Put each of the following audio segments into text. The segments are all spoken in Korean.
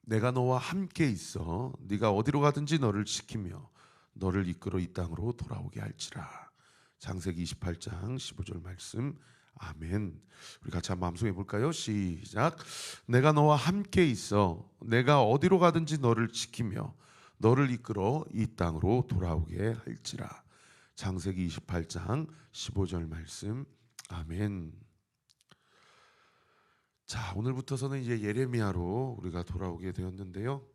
내가 너와 함께 있어 네가 어디로 가든지 너를 지키며 너를 이끌어 이 땅으로 돌아오게 할지라. 창세기 28장 15절 말씀. 아멘. 우리 같이 한번 암송해 볼까요? 시작. 내가 너와 함께 있어 내가 어디로 가든지 너를 지키며 너를 이끌어 이 땅으로 돌아오게 할지라. 창세기 28장 15절 말씀. 아멘. 자, 오늘부터서는 이제 예레미야로 우리가 돌아오게 되었는데요.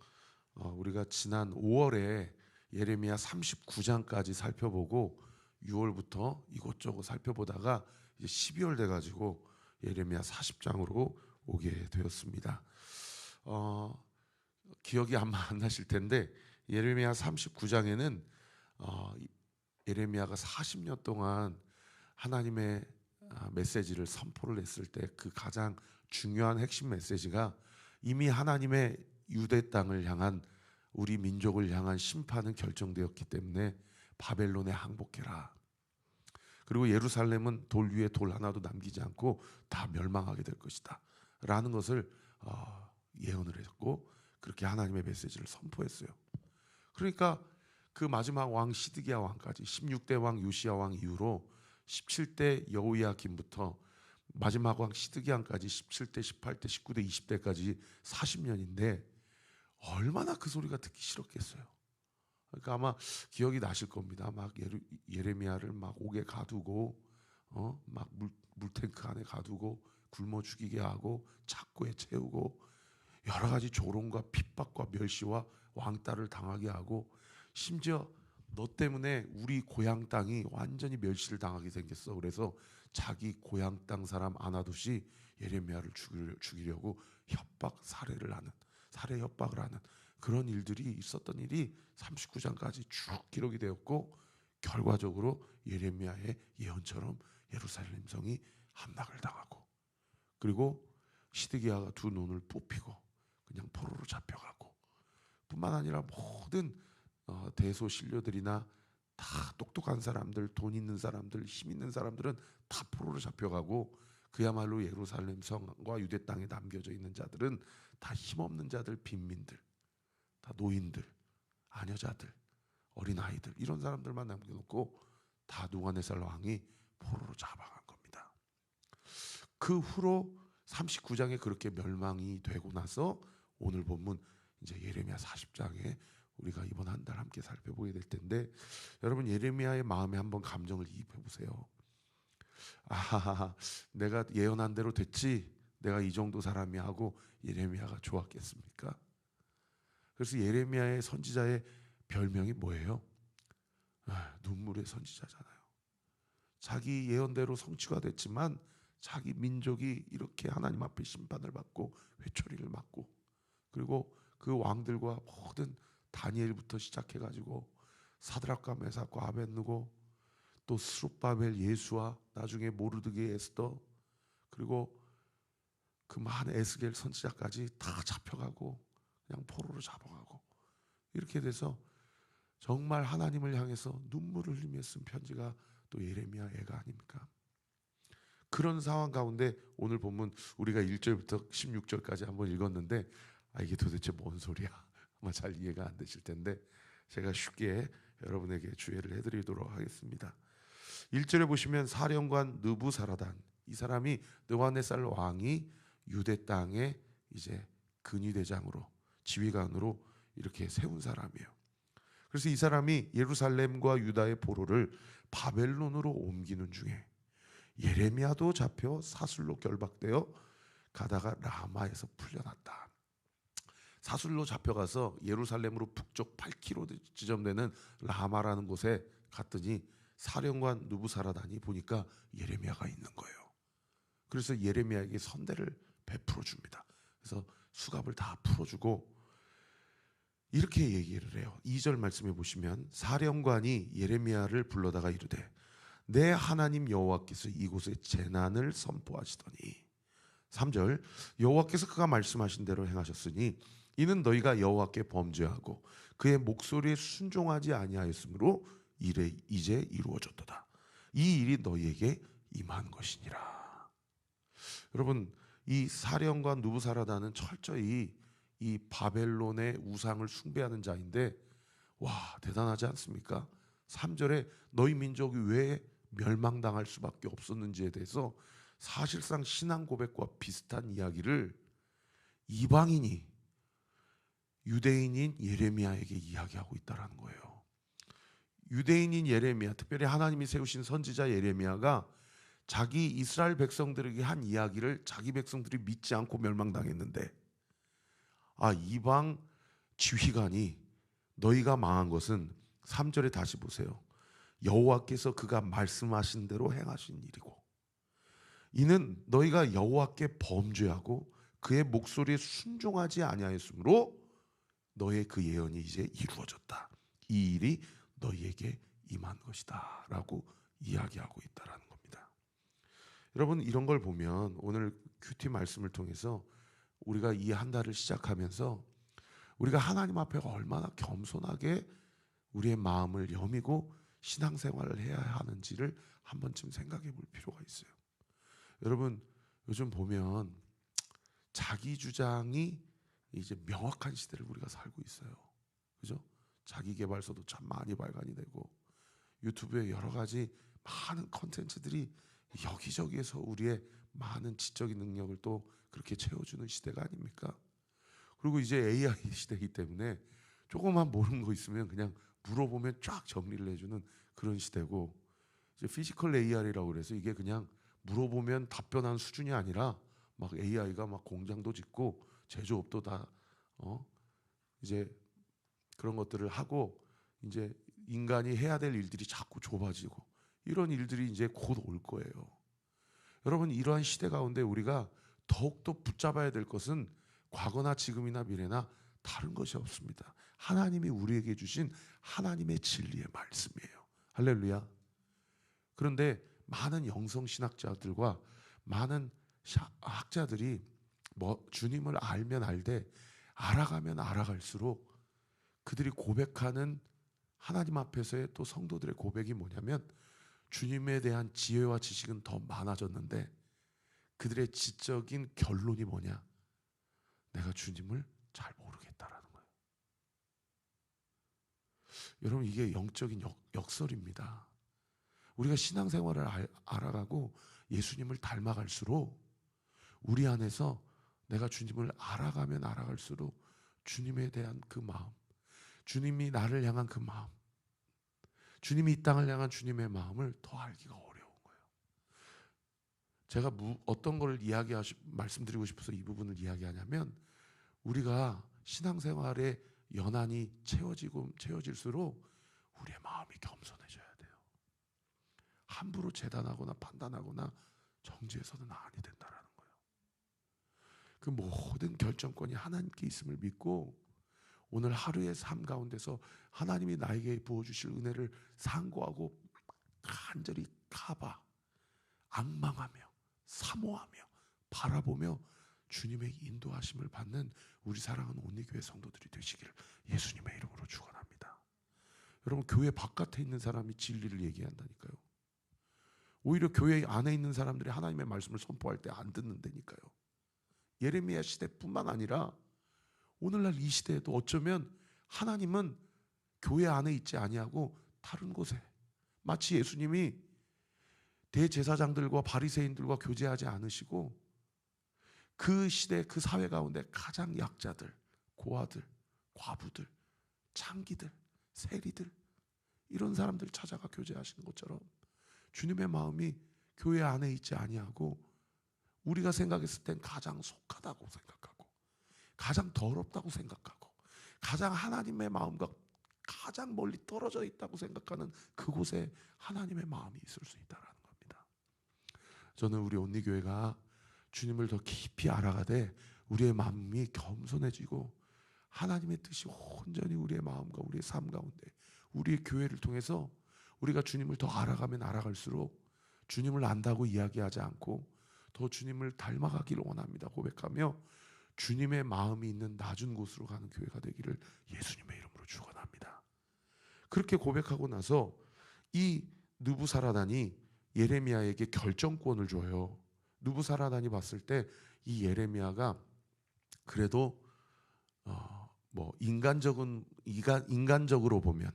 우리가 지난 5월에 예레미야 39장까지 살펴보고 6월부터 이것저것 살펴보다가 이제 12월 돼가지고 예레미야 40장으로 오게 되었습니다. 기억이 아마 안 나실 텐데 예레미야 39장에는 예레미야가 40년 동안 하나님의 메시지를 선포를 했을 때 그 가장 중요한 핵심 메시지가 이미 하나님의 유대 땅을 향한 우리 민족을 향한 심판은 결정되었기 때문에 바벨론에 항복해라. 그리고 예루살렘은 돌 위에 돌 하나도 남기지 않고 다 멸망하게 될 것이다 라는 것을 예언을 했고 그렇게 하나님의 메시지를 선포했어요. 그러니까 그 마지막 왕 시드기야 왕까지 16대 왕 요시야 왕 이후로 17대 여호야김부터 마지막 왕 시드기야까지 17대, 18대, 19대, 20대까지 40년인데 얼마나 그 소리가 듣기 싫었겠어요. 그러니까 아마 기억이 나실 겁니다. 막 예레미야를 막 옥에 가두고 막 물탱크 안에 가두고 굶어 죽이게 하고 착고에 채우고 여러 가지 조롱과 핍박과 멸시와 왕따를 당하게 하고 심지어 너 때문에 우리 고향 땅이 완전히 멸시를 당하게 생겼어. 그래서 자기 고향 땅 사람 아나도시 예레미야를 죽이려고 살해 협박을 하는 그런 일들이 있었던 일이 39장까지 쭉 기록이 되었고 결과적으로 예레미야의 예언처럼 예루살렘 성이 함락을 당하고 그리고 시드기야가 두 눈을 뽑히고 그냥 포로로 잡혀가고 뿐만 아니라 모든 대소신료들이나 다 똑똑한 사람들, 돈 있는 사람들, 힘 있는 사람들은 다 포로로 잡혀가고 그야말로 예루살렘 성과 유대 땅에 남겨져 있는 자들은 다 힘없는 자들, 빈민들, 다 노인들, 아녀자들, 어린아이들 이런 사람들만 남겨놓고 다 누가네살 왕이 포로로 잡아간 겁니다. 그 후로 39장에 그렇게 멸망이 되고 나서 오늘 본문 이제 예레미야 40장에 우리가 이번 한 달 함께 살펴보게 될 텐데 여러분 예레미야의 마음에 한번 감정을 이입해 보세요. 내가 예언한 대로 됐지 내가 이 정도 사람이 하고 예레미야가 좋았겠습니까? 그래서 예레미야의 선지자의 별명이 뭐예요? 눈물의 선지자잖아요. 자기 예언대로 성취가 됐지만 자기 민족이 이렇게 하나님 앞에 심판을 받고 회초리를 맞고 그리고 그 왕들과 모든 다니엘부터 시작해가지고 사드락과 메삭과 아벳느고 또 스룹바벨 예수와 나중에 모르드게 에스더 그리고 그 많은 에스겔 선지자까지 다 잡혀가고 그냥 포로로 잡아가고 이렇게 돼서 정말 하나님을 향해서 눈물을 흘리며 쓴 편지가 또 예레미야 애가 아닙니까? 그런 상황 가운데 오늘 본문 우리가 1절부터 16절까지 한번 읽었는데 이게 도대체 뭔 소리야? 아마 잘 이해가 안 되실 텐데 제가 쉽게 여러분에게 주의를 해드리도록 하겠습니다. 1절에 보시면 사령관 느부사라단 이 사람이 느부갓네살 왕이 유대 땅에 이제 근위대장으로 지휘관으로 이렇게 세운 사람이에요. 그래서 이 사람이 예루살렘과 유다의 보로를 바벨론으로 옮기는 중에 예레미야도 잡혀 사술로 결박되어 가다가 라마에서 풀려났다. 사술로 잡혀가서 예루살렘으로 북쪽 8km 지점되는 라마라는 곳에 갔더니 사령관 느부사라단이 보니까 예레미야가 있는 거예요. 그래서 예레미야에게 선대를 베풀어 줍니다. 그래서 수갑을 다 풀어주고 이렇게 얘기를 해요. 2절 말씀해 보시면 사령관이 예레미야를 불러다가 이르되 내 하나님 여호와께서 이곳에 재난을 선포하시더니 3절 여호와께서 그가 말씀하신 대로 행하셨으니 이는 너희가 여호와께 범죄하고 그의 목소리에 순종하지 아니하였으므로 이제 이루어졌도다. 이 일이 너희에게 임한 것이니라. 여러분 이 사령관 느부사라단은 철저히 이 바벨론의 우상을 숭배하는 자인데, 와, 대단하지 않습니까? 3절에 너희 민족이 왜 멸망당할 수밖에 없었는지에 대해서 사실상 신앙 고백과 비슷한 이야기를 이방인이 유대인인 예레미야에게 이야기하고 있다는 거예요. 유대인인 예레미야, 특별히 하나님이 세우신 선지자 예레미야가 자기 이스라엘 백성들에게 한 이야기를 자기 백성들이 믿지 않고 멸망당했는데, 이방 지휘관이 너희가 망한 것은 3절에 다시 보세요. 여호와께서 그가 말씀하신 대로 행하신 일이고, 이는 너희가 여호와께 범죄하고 그의 목소리에 순종하지 아니하였으므로 너의 그 예언이 이제 이루어졌다. 이 일이 너희에게 임한 것이다 라고 이야기하고 있다는 겁니다. 여러분, 이런 걸 보면 오늘 큐티 말씀을 통해서 우리가 이 한 달을 시작하면서 우리가 하나님 앞에 얼마나 겸손하게 우리의 마음을 여미고 신앙생활을 해야 하는지를 한 번쯤 생각해 볼 필요가 있어요. 여러분, 요즘 보면 자기 주장이 이제 명확한 시대를 우리가 살고 있어요. 그죠? 자기 개발서도 참 많이 발간이 되고 유튜브에 여러 가지 많은 컨텐츠들이 여기저기에서 우리의 많은 지적인 능력을 또 그렇게 채워주는 시대가 아닙니까? 그리고 이제 AI 시대이기 때문에 조금만 모르는 거 있으면 그냥 물어보면 쫙 정리를 해주는 그런 시대고, 이제 피지컬 AI라고 그래서 이게 그냥 물어보면 답변하는 수준이 아니라 막 AI가 막 공장도 짓고 제조업도 다 이제 그런 것들을 하고, 이제 인간이 해야 될 일들이 자꾸 좁아지고 이런 일들이 이제 곧 올 거예요. 여러분, 이러한 시대 가운데 우리가 더욱더 붙잡아야 될 것은 과거나 지금이나 미래나 다른 것이 없습니다. 하나님이 우리에게 주신 하나님의 진리의 말씀이에요. 할렐루야. 그런데 많은 영성신학자들과 많은 학자들이 주님을 알면 알되 알아가면 알아갈수록 그들이 고백하는 하나님 앞에서의 또 성도들의 고백이 뭐냐면, 주님에 대한 지혜와 지식은 더 많아졌는데 그들의 지적인 결론이 뭐냐? 내가 주님을 잘 모르겠다라는 거예요. 여러분, 이게 영적인 역설입니다. 우리가 신앙생활을 알아가고 예수님을 닮아갈수록 우리 안에서 내가 주님을 알아가면 알아갈수록 주님에 대한 그 마음, 주님이 나를 향한 그 마음, 주님이 이 땅을 향한 주님의 마음을 더 알기가 어려운 거예요. 제가 어떤 걸 말씀드리고 싶어서 이 부분을 이야기하냐면, 우리가 신앙생활의 연한이 채워질수록 우리의 마음이 겸손해져야 돼요. 함부로 재단하거나 판단하거나 정죄해서는 아니 된다라는 거예요. 그 모든 결정권이 하나님께 있음을 믿고 오늘 하루의 삶 가운데서 하나님이 나에게 부어주실 은혜를 상고하고 간절히 앙망하며 사모하며 바라보며 주님의 인도하심을 받는 우리 사랑하는 온리교회 성도들이 되시기를 예수님의 이름으로 축원합니다. 여러분, 교회 바깥에 있는 사람이 진리를 얘기한다니까요. 오히려 교회 안에 있는 사람들이 하나님의 말씀을 선포할 때 안 듣는다니까요. 예레미야 시대뿐만 아니라 오늘날 이 시대에도 어쩌면 하나님은 교회 안에 있지 아니하고 다른 곳에, 마치 예수님이 대제사장들과 바리새인들과 교제하지 않으시고 그 시대 그 사회 가운데 가장 약자들, 고아들, 과부들, 창기들, 세리들, 이런 사람들 찾아가 교제하시는 것처럼 주님의 마음이 교회 안에 있지 아니하고 우리가 생각했을 땐 가장 속하다고 생각하고 가장 더럽다고 생각하고 가장 하나님의 마음과 가장 멀리 떨어져 있다고 생각하는 그곳에 하나님의 마음이 있을 수 있다는 겁니다. 저는 우리 온리교회가 주님을 더 깊이 알아가되 우리의 마음이 겸손해지고 하나님의 뜻이 온전히 우리의 마음과 우리의 삶 가운데 우리의 교회를 통해서 우리가 주님을 더 알아가면 알아갈수록 주님을 안다고 이야기하지 않고 더 주님을 닮아가기를 원합니다 고백하며 주님의 마음이 있는 낮은 곳으로 가는 교회가 되기를 예수님의 이름으로 축원합니다. 그렇게 고백하고 나서 이 느부사라단이 예레미야에게 결정권을 줘요. 느부사라단이 봤을 때 이 예레미야가 그래도 뭐 인간적으로 보면,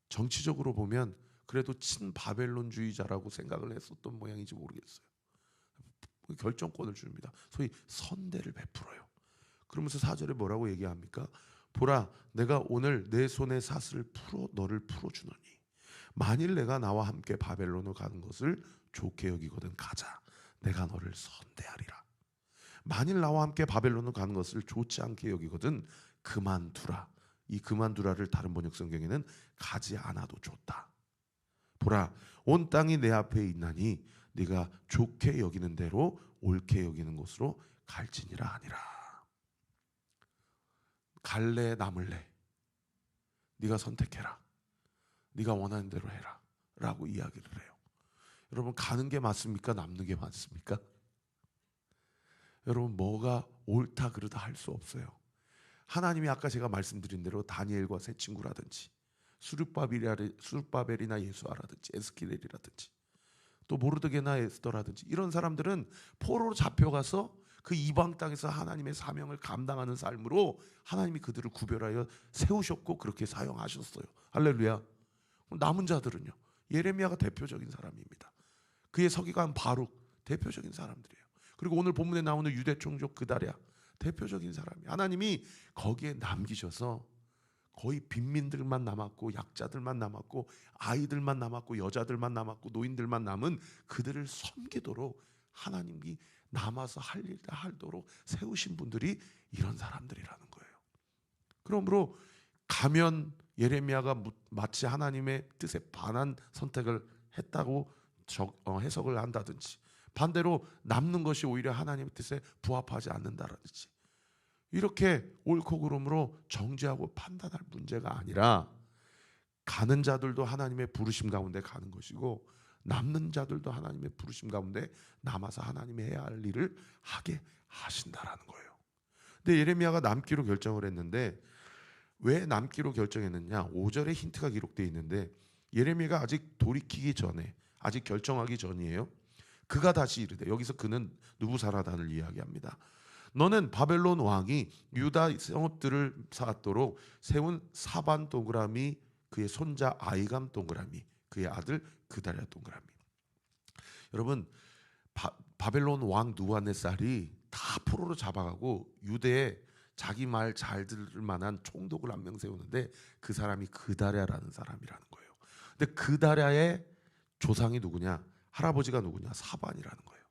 정치적으로 보면 그래도 친바벨론주의자라고 생각을 했었던 모양인지 모르겠어요. 결정권을 줍니다. 소위 선대를 베풀어요. 그러면서 4절에 뭐라고 얘기합니까? 보라, 내가 오늘 내 손의 사슬을 너를 풀어주노니 만일 내가 나와 함께 바벨론으로 가는 것을 좋게 여기거든 가자. 내가 너를 선대하리라. 만일 나와 함께 바벨론으로 가는 것을 좋지 않게 여기거든 그만두라. 이 그만두라를 다른 번역 성경에는 가지 않아도 좋다. 보라, 온 땅이 내 앞에 있나니 네가 좋게 여기는 대로 옳게 여기는 곳으로 갈지니라 하니라. 갈래 남을래 네가 선택해라. 네가 원하는 대로 해라 라고 이야기를 해요. 여러분, 가는 게 맞습니까? 남는 게 맞습니까? 여러분, 뭐가 옳다 그르다 할 수 없어요. 하나님이 아까 제가 말씀드린 대로 다니엘과 세 친구라든지 수룹바벨이나 예수아라든지 에스키엘이라든지 또 모르드게나 에스더라든지 이런 사람들은 포로로 잡혀가서 그 이방 땅에서 하나님의 사명을 감당하는 삶으로 하나님이 그들을 구별하여 세우셨고 그렇게 사용하셨어요. 할렐루야. 남은 자들은요, 예레미야가 대표적인 사람입니다. 그의 서기관 바룩 대표적인 사람들이에요. 그리고 오늘 본문에 나오는 유대 총독 그다랴 대표적인 사람이, 하나님이 거기에 남기셔서 거의 빈민들만 남았고 약자들만 남았고 아이들만 남았고 여자들만 남았고 노인들만 남은 그들을 섬기도록 하나님이 남아서 할 일 다 하도록 세우신 분들이 이런 사람들이라는 거예요. 그러므로 가면 예레미야가 마치 하나님의 뜻에 반한 선택을 했다고 해석을 한다든지, 반대로 남는 것이 오히려 하나님의 뜻에 부합하지 않는다든지, 이렇게 옳고 그름으로 정죄하고 판단할 문제가 아니라 가는 자들도 하나님의 부르심 가운데 가는 것이고 남는 자들도 하나님의 부르심 가운데 남아서 하나님이 해야 할 일을 하게 하신다라는 거예요. 근데 예레미야가 남기로 결정을 했는데 왜 남기로 결정했느냐? 5절에 힌트가 기록되어 있는데 예레미야가 아직 돌이키기 전에, 아직 결정하기 전이에요. 그가 다시 이르되, 여기서 그는 느부사라단을 이야기합니다. 너는 바벨론 왕이 유다 성읍들을 쌓도록 세운 사반 동그라미, 그의 손자 아이감 동그라미, 그의 아들 그다랴 동그라미. 여러분, 바벨론 왕 느부갓네살이 다 포로로 잡아가고 유대에 자기 말 잘 들을 만한 총독을 한 명 세우는데 그 사람이 그다랴라는 사람이라는 거예요. 근데 그다랴의 조상이 누구냐? 할아버지가 누구냐? 사반이라는 거예요.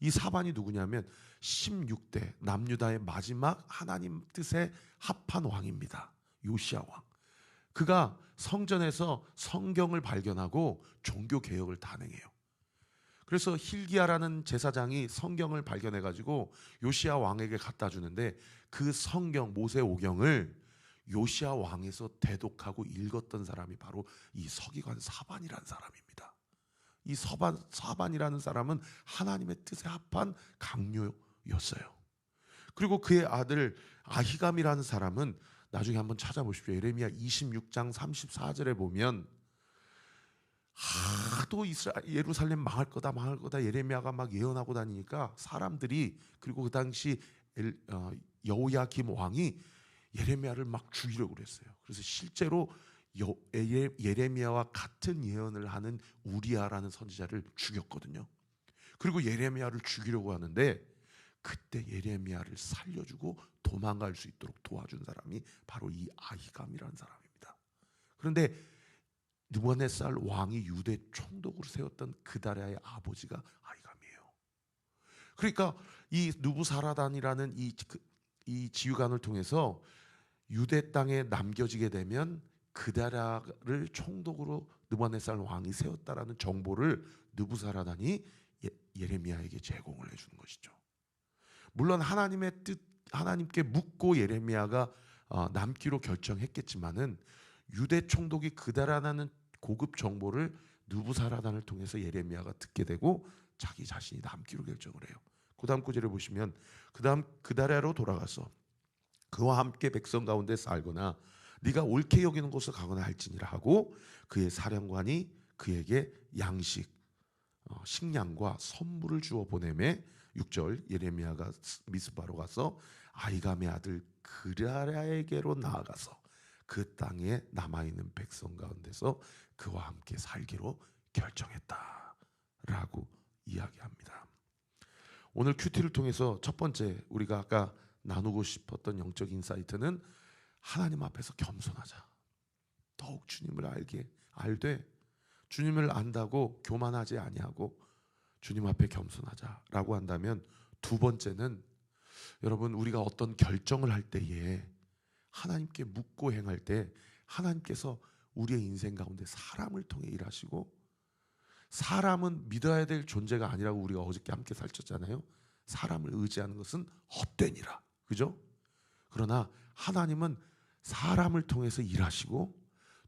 이 사반이 누구냐면 16대 남유다의 마지막 하나님 뜻에 합한 왕입니다. 요시야 왕. 그가 성전에서 성경을 발견하고 종교 개혁을 단행해요. 그래서 hil기야라는 제사장이 성경을 발견해가지고 요시야 왕에게 갖다 주는데 그 성경 모세오경을 요시야 왕에서 대독하고 읽었던 사람이 바로 이 서기관 사반이라는 사람입니다. 이 사반이라는 사람은 하나님의 뜻에 합한 강요였어요. 그리고 그의 아들 아히감이라는 사람은 나중에 한번 찾아보십시오. 예레미야 26장 34절에 보면 하도 예루살렘 망할 거다 예레미야가 막 예언하고 다니니까 사람들이, 그리고 그 당시 여호야김 왕이 예레미야를 막 죽이려고 그랬어요. 그래서 실제로 예레미야와 같은 예언을 하는 우리야라는 선지자를 죽였거든요. 그리고 예레미야를 죽이려고 하는데 그때 예레미야를 살려주고 도망갈 수 있도록 도와준 사람이 바로 이 아히감이라는 사람입니다. 그런데 느부갓네살 왕이 유대 총독으로 세웠던 그다랴의 아버지가 아히감이에요. 그러니까 이 느부사라단이라는 이 지휘관을 통해서 유대 땅에 남겨지게 되면 그다랴를 총독으로 느부갓네살 왕이 세웠다라는 정보를 느부사라단이 예레미야에게 제공을 해주는 것이죠. 물론 하나님의 뜻, 하나님께 묻고 예레미야가 남기로 결정했겠지만은 유대 총독이 그다랴라는 고급 정보를 느부사라단을 통해서 예레미야가 듣게 되고 자기 자신이 남기로 결정을 해요. 그 다음 구절에 보시면 그 다음 그다랴로 돌아가서 그와 함께 백성 가운데 살거나 네가 옳게 여기는 곳을 가거나 할지니라 하고 그의 사령관이 그에게 양식 식량과 선물을 주어 보내매 6절 예레미야가 미스바로 가서 아히감의 아들 그다랴에게로 나아가서 그 땅에 남아있는 백성 가운데서 그와 함께 살기로 결정했다라고 이야기합니다. 오늘 큐티를 통해서 첫 번째 우리가 아까 나누고 싶었던 영적 인사이트는 하나님 앞에서 겸손하자. 더욱 주님을 알되 주님을 안다고 교만하지 아니하고 주님 앞에 겸손하자라고 한다면, 두 번째는 여러분, 우리가 어떤 결정을 할 때에 하나님께 묻고 행할 때 하나님께서 우리의 인생 가운데 사람을 통해 일하시고, 사람은 믿어야 될 존재가 아니라고 우리가 어저께 함께 살쳤잖아요. 사람을 의지하는 것은 헛되니라. 그죠? 그러나 하나님은 사람을 통해서 일하시고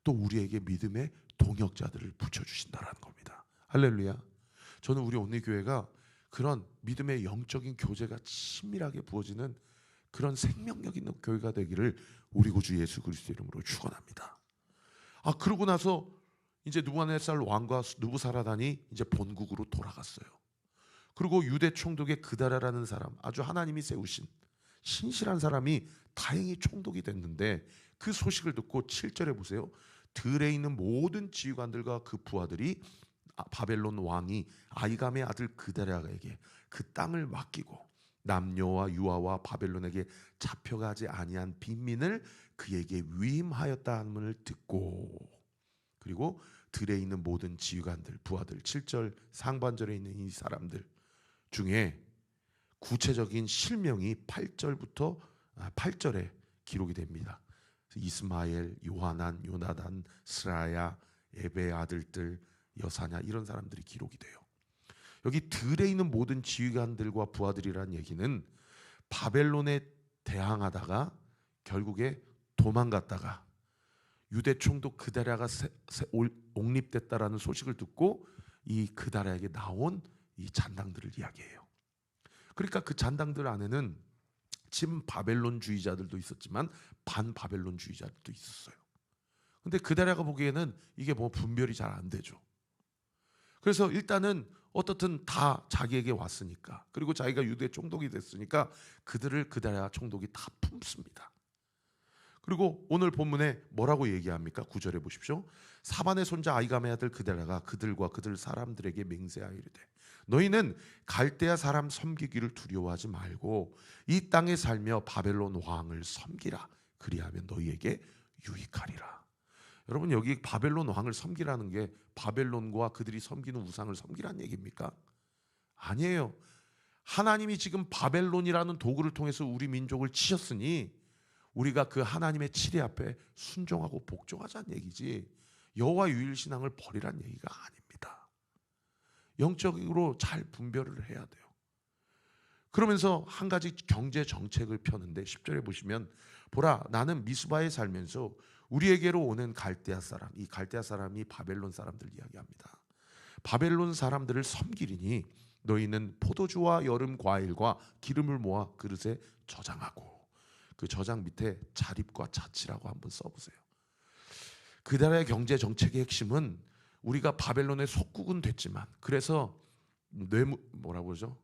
또 우리에게 믿음의 동역자들을 붙여주신다는 겁니다. 할렐루야. 저는 우리 온리교회가 그런 믿음의 영적인 교제가 친밀하게 부어지는 그런 생명력 있는 교회가 되기를 우리 구주 예수 그리스도 이름으로 축원합니다. 그러고 나서 이제 느부갓네살 왕과 느부사라단이 이제 본국으로 돌아갔어요. 그리고 유대 총독의 그다랴라는 사람, 아주 하나님이 세우신 신실한 사람이 다행히 총독이 됐는데, 그 소식을 듣고 7절에 보세요. 들에 있는 모든 지휘관들과 그 부하들이 바벨론 왕이 아이감의 아들 그다랴에게 그 땅을 맡기고 남녀와 유아와 바벨론에게 잡혀가지 아니한 빈민을 그에게 위임하였다는 을 듣고, 그리고 들에 있는 모든 지휘관들, 부하들, 7절 상반절에 있는 이 사람들 중에 구체적인 실명이 8절에 기록이 됩니다. 이스마엘, 요하난, 요나단, 스라야, 에베의 아들들, 여사냐, 이런 사람들이 기록이 돼요. 여기 들에 있는 모든 지휘관들과 부하들이라는 얘기는 바벨론에 대항하다가 결국에 도망갔다가 유대 총독 그다랴가 옹립됐다라는 소식을 듣고 이 그다랴에게 나온 이 잔당들을 이야기해요. 그러니까 그 잔당들 안에는 진 바벨론주의자들도 있었지만 반바벨론주의자들도 있었어요. 근데 그다랴가 보기에는 이게 뭐 분별이 잘 안 되죠. 그래서 일단은 어떻든 다 자기에게 왔으니까, 그리고 자기가 유대 총독이 됐으니까 그들을 그다랴 총독이 다 품습니다. 그리고 오늘 본문에 뭐라고 얘기합니까? 9절에 보십시오. 사반의 손자 아이감의 아들 그다랴가 그들과 그들 사람들에게 맹세하이르되 너희는 갈대아 사람 섬기기를 두려워하지 말고 이 땅에 살며 바벨론 왕을 섬기라. 그리하면 너희에게 유익하리라. 여러분, 여기 바벨론 왕을 섬기라는 게 바벨론과 그들이 섬기는 우상을 섬기라는 얘기입니까? 아니에요. 하나님이 지금 바벨론이라는 도구를 통해서 우리 민족을 치셨으니 우리가 그 하나님의 치리 앞에 순종하고 복종하자는 얘기지, 여호와 유일신앙을 버리란 얘기가 아닙니다. 영적으로 잘 분별을 해야 돼요. 그러면서 한 가지 경제 정책을 펴는데 10절에 보시면, 보라, 나는 미스바에 살면서 우리에게로 오는 갈대아 사람, 이 갈대아 사람이 바벨론 사람들 이야기합니다. 바벨론 사람들을 섬기리니 너희는 포도주와 여름 과일과 기름을 모아 그릇에 저장하고, 그 저장 밑에 자립과 자치라고 한번 써보세요. 그다라의 경제 정책의 핵심은 우리가 바벨론의 속국은 됐지만, 그래서 뭐라고 그러죠?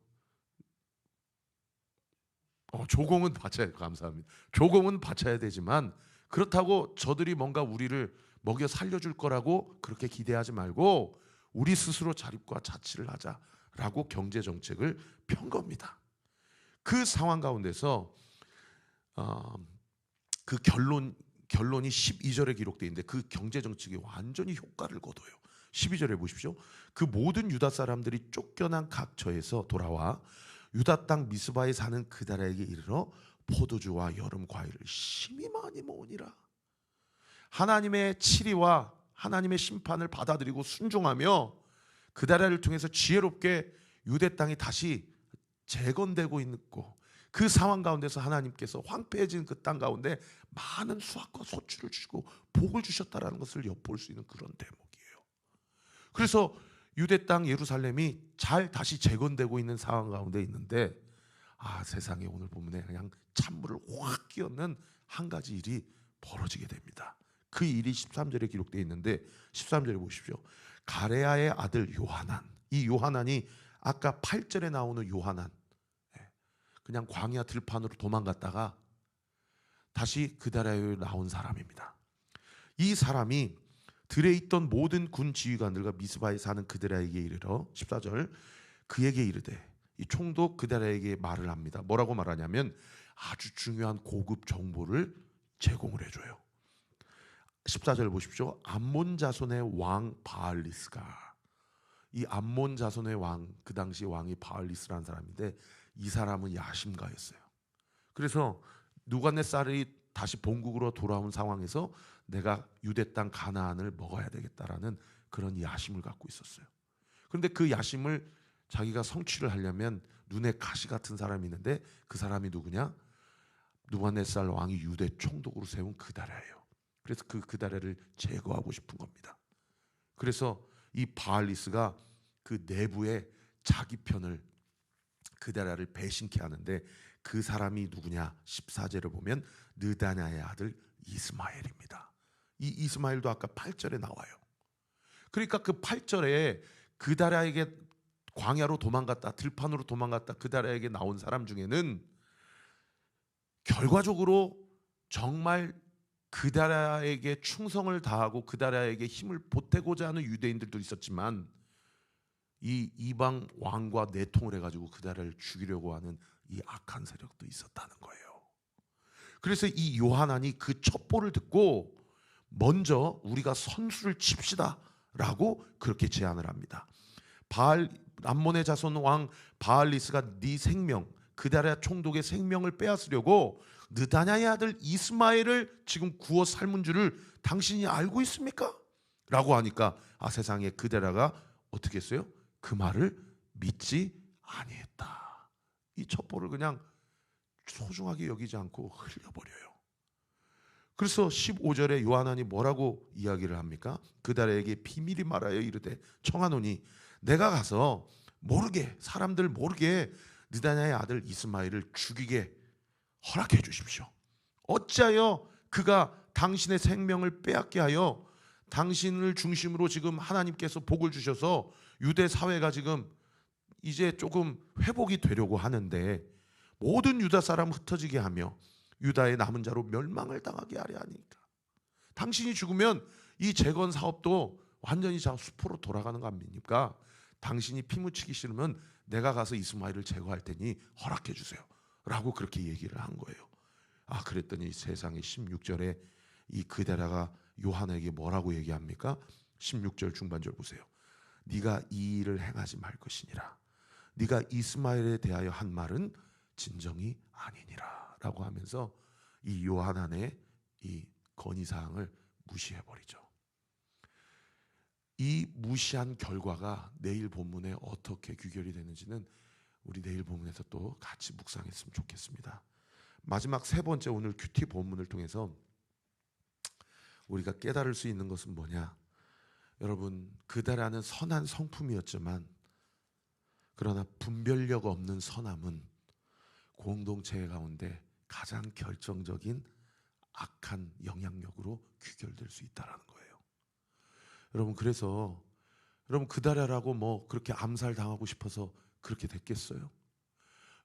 조공은 바쳐야, 감사합니다. 조공은 바쳐야 되지만 그렇다고 저들이 뭔가 우리를 먹여 살려줄 거라고 그렇게 기대하지 말고 우리 스스로 자립과 자치를 하자라고 경제 정책을 편 겁니다. 그 상황 가운데서 그 결론이 12절에 기록되어 있는데 그 경제 정책이 완전히 효과를 거둬요. 12절에 보십시오. 그 모든 유다 사람들이 쫓겨난 각처에서 돌아와 유다 땅 미스바에 사는 그다랴에게 이르러 포도주와 여름 과일을 심히 많이 모으니라. 하나님의 치리와 하나님의 심판을 받아들이고 순종하며 그다랴를 통해서 지혜롭게 유대 땅이 다시 재건되고 있고, 그 상황 가운데서 하나님께서 황폐해진 그 땅 가운데 많은 수확과 소출을 주시고 복을 주셨다라는 것을 엿볼 수 있는 그런 대목이에요. 그래서 유대 땅 예루살렘이 잘 다시 재건되고 있는 상황 가운데 있는데, 세상에 오늘 본문에 그냥 찬물을 확 끼얹는 한 가지 일이 벌어지게 됩니다. 그 일이 13절에 기록되어 있는데 13절에 보십시오. 가레아의 아들 요하난, 이 요하난이 아까 8절에 나오는 요하난, 그냥 광야 들판으로 도망갔다가 다시 그다라에 나온 사람입니다. 이 사람이 들에 있던 모든 군 지휘관들과 미스바에 사는 그들에게 이르러 14절 그에게 이르되, 이 총독 그다라에게 말을 합니다. 뭐라고 말하냐면 아주 중요한 고급 정보를 제공을 해줘요. 14절 보십시오. 암몬 자손의 왕 바알리스가, 이 암몬 자손의 왕, 그 당시 왕이 바알리스라는 사람인데 이 사람은 야심가였어요. 그래서 누갓네살이 다시 본국으로 돌아온 상황에서 내가 유대 땅 가나안을 먹어야 되겠다라는 그런 야심을 갖고 있었어요. 그런데 그 야심을 자기가 성취를 하려면 눈에 가시 같은 사람이 있는데 그 사람이 누구냐? 누갓네살 왕이 유대 총독으로 세운 그다라예요. 그래서 그 그다라를 제거하고 싶은 겁니다. 그래서 이 바알리스가 그 내부에 자기 편을, 그다라를 배신케 하는데 그 사람이 누구냐? 14절을 보면 느다냐의 아들 이스마엘입니다. 이 이스마엘도 아까 8절에 나와요. 그러니까 그 8절에 그다라에게 광야로 도망갔다, 들판으로 도망갔다 그다라에게 나온 사람 중에는 결과적으로 정말 그다라에게 충성을 다하고 그다라에게 힘을 보태고자 하는 유대인들도 있었지만 이 이방 왕과 내통을 해가지고 그다라를 죽이려고 하는 이 악한 세력도 있었다는 거예요. 그래서 이 요하난이 그 첩보를 듣고 먼저 우리가 선수를 칩시다 라고 그렇게 제안을 합니다. 암몬의 자손 왕 바알리스가 네 생명, 그다라 총독의 생명을 빼앗으려고 느다냐의 아들 이스마엘을 지금 구워 삶은 줄을 당신이 알고 있습니까? 라고 하니까 세상에 그다라가 어떻게 했어요? 그 말을 믿지 아니했다. 이 첩보를 그냥 소중하게 여기지 않고 흘려버려요. 그래서 15절에 요하난이 뭐라고 이야기를 합니까? 그다라에게 비밀이 말하여 이르되 청하노니 내가 가서 모르게, 사람들 모르게 느다냐의 아들 이스마엘을 죽이게 허락해 주십시오. 어찌하여 그가 당신의 생명을 빼앗게 하여 당신을 중심으로 지금 하나님께서 복을 주셔서 유대 사회가 지금 이제 조금 회복이 되려고 하는데 모든 유다 사람 흩어지게 하며 유다의 남은 자로 멸망을 당하게 하려 하니까 당신이 죽으면 이 재건 사업도 완전히 수포로 돌아가는 거 아닙니까? 당신이 피 묻히기 싫으면 내가 가서 이스마엘을 제거할 테니 허락해 주세요 라고 그렇게 얘기를 한 거예요. 그랬더니 세상에 16절에 이 그다라가 요한에게 뭐라고 얘기합니까? 16절 중반절 보세요. 네가 이 일을 행하지 말 것이니라. 네가 이스마엘에 대하여 한 말은 진정이 아니니라 라고 하면서 이 요하난의 이 건의사항을 무시해버리죠. 이 무시한 결과가 내일 본문에 어떻게 귀결이 되는지는 우리 내일 본문에서 또 같이 묵상했으면 좋겠습니다. 마지막 세 번째 오늘 큐티 본문을 통해서 우리가 깨달을 수 있는 것은 뭐냐? 여러분, 그다라는 선한 성품이었지만 그러나 분별력 없는 선함은 공동체 가운데 가장 결정적인 악한 영향력으로 귀결될 수 있다는 거예요. 여러분, 그래서 여러분 그다라라고 뭐 그렇게 암살당하고 싶어서 그렇게 됐겠어요?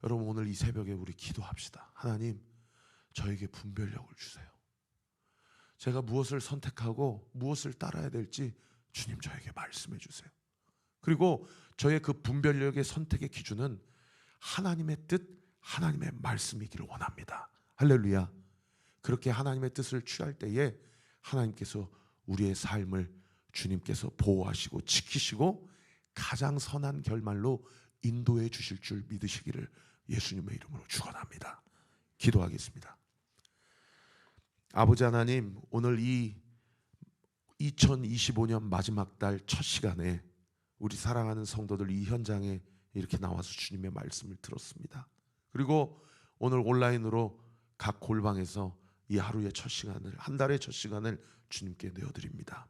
여러분, 오늘 이 새벽에 우리 기도합시다. 하나님, 저에게 분별력을 주세요. 제가 무엇을 선택하고 무엇을 따라야 될지 주님 저에게 말씀해 주세요. 그리고 저의 그 분별력의 선택의 기준은 하나님의 뜻, 하나님의 말씀이기를 원합니다. 할렐루야. 그렇게 하나님의 뜻을 취할 때에 하나님께서 우리의 삶을 주님께서 보호하시고 지키시고 가장 선한 결말로 인도해 주실 줄 믿으시기를 예수님의 이름으로 축원합니다. 기도하겠습니다. 아버지 하나님, 오늘 이 2025년 마지막 달 첫 시간에 우리 사랑하는 성도들 이 현장에 이렇게 나와서 주님의 말씀을 들었습니다. 그리고 오늘 온라인으로 각 골방에서 이 하루의 첫 시간을, 한 달의 첫 시간을 주님께 내어드립니다.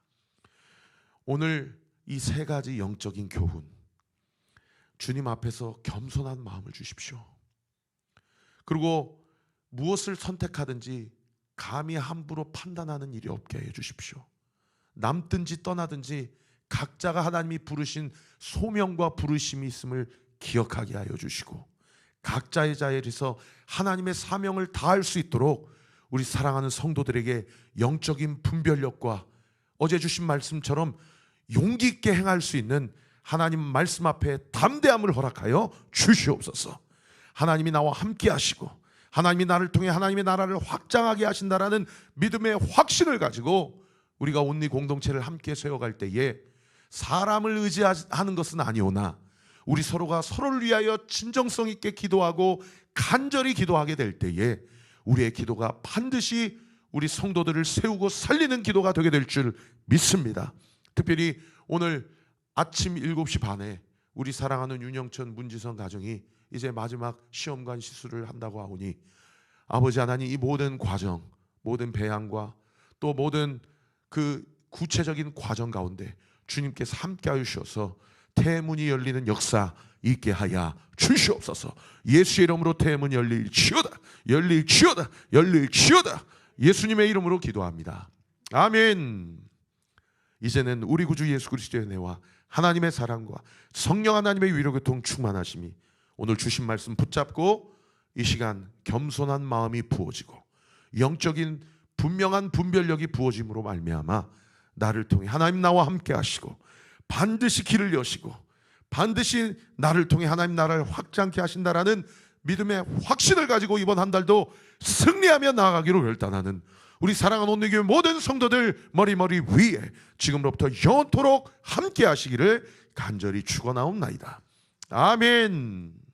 오늘 이 세 가지 영적인 교훈, 주님 앞에서 겸손한 마음을 주십시오. 그리고 무엇을 선택하든지 감히 함부로 판단하는 일이 없게 해주십시오. 남든지 떠나든지 각자가 하나님이 부르신 소명과 부르심이 있음을 기억하게 하여 주시고 각자의 자리에서 하나님의 사명을 다할 수 있도록 우리 사랑하는 성도들에게 영적인 분별력과 어제 주신 말씀처럼 용기 있게 행할 수 있는 하나님 말씀 앞에 담대함을 허락하여 주시옵소서. 하나님이 나와 함께 하시고 하나님이 나를 통해 하나님의 나라를 확장하게 하신다라는 믿음의 확신을 가지고 우리가 온리 공동체를 함께 세워갈 때에 사람을 의지하는 것은 아니오나 우리 서로가 서로를 위하여 진정성 있게 기도하고 간절히 기도하게 될 때에 우리의 기도가 반드시 우리 성도들을 세우고 살리는 기도가 되게 될 줄 믿습니다. 특별히 오늘 아침 7시 반에 우리 사랑하는 윤영천 문지성 가정이 이제 마지막 시험관 시술을 한다고 하오니 아버지 하나님, 이 모든 과정, 모든 배양과 또 모든 그 구체적인 과정 가운데 주님께서 함께 하셔서 태문이 열리는 역사 있게 하여 주시옵소서. 예수의 이름으로 태문 열릴지어다, 열릴지어다, 열릴지어다. 예수님의 이름으로 기도합니다. 아멘. 이제는 우리 구주 예수 그리스도의 은혜와 하나님의 사랑과 성령 하나님의 위로교통 충만하심이 오늘 주신 말씀 붙잡고 이 시간 겸손한 마음이 부어지고 영적인 분명한 분별력이 부어짐으로 말미암아 나를 통해 하나님 나와 함께 하시고 반드시 길을 여시고 반드시 나를 통해 하나님 나라를 확장케 하신다라는 믿음의 확신을 가지고 이번 한 달도 승리하며 나아가기로 결단하는 우리 사랑하는 온누리교회 모든 성도들 머리 위에 지금부터 영원토록 함께 하시기를 간절히 축원하옵나이다. 아멘.